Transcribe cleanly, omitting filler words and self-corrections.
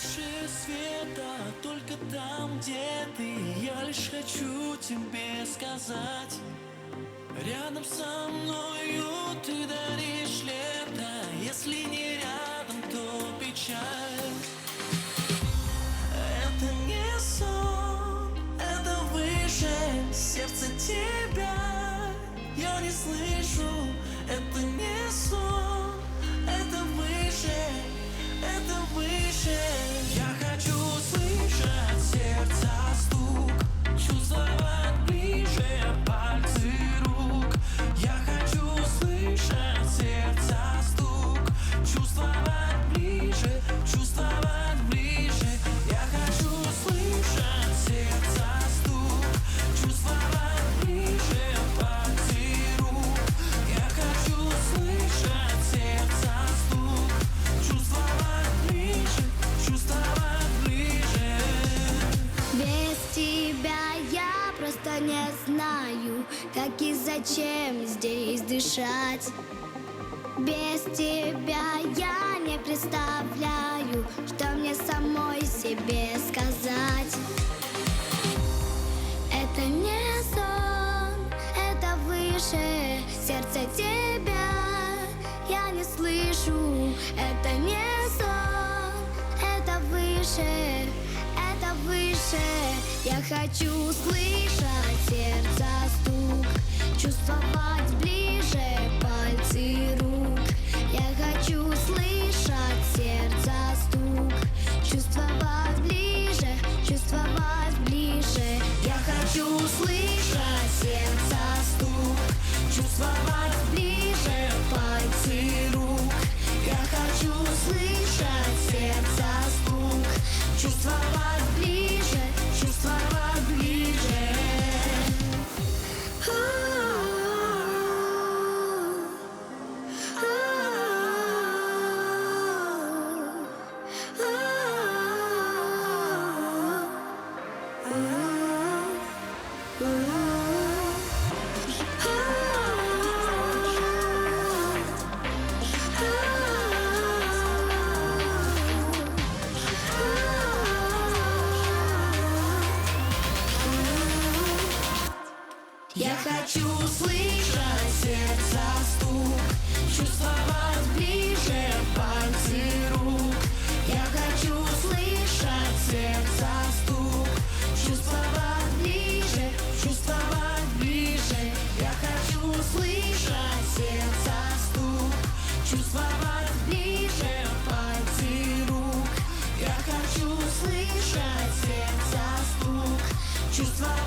Больше света только там, где ты. Я лишь хочу тебе сказать: рядом со мною ты даришь лето. Если не рядом, то печаль. Это не сон, это выше. Сердце тебя я не слышу. Это не сон, это выше, это выше. Я хочу слышать сердца стук, чувствовать ближе пальцы рук. Я хочу слышать сердца стук, чувствовать ближе, чувствовать ближе. Я хочу слышать сердца стук, чувствовать ближе пальцы рук. Я хочу слышать сердца стук, чувствовать ближе, чувствовать ближе. Без тебя я просто не знаю, как и зачем здесь дышать. Без тебя я не представляю, что мне самой себе сказать. Это не сон, это выше. Сердце тебя я не слышу. Это не сон, это выше, это выше. Я хочу слышать сердца стук, чувствовать ближе пальцы рук. Я хочу слышать сердца стук, чувствовать ближе, чувствовать ближе. Я хочу слышать сердца стук, чувствовать ближе пальцы рук. Я хочу слышать сердца стук, чувствовать ближе, чувствовать ближе. Я хочу слышать сердца стук, чувствовать ближе пальцы рук. Я хочу слышать сердца стук, чувствовать ближе, чувствовать ближе. Я хочу слышать сердца стук, чувствовать ближе пальцы рук. Я хочу слышать сердца стук, чувствовать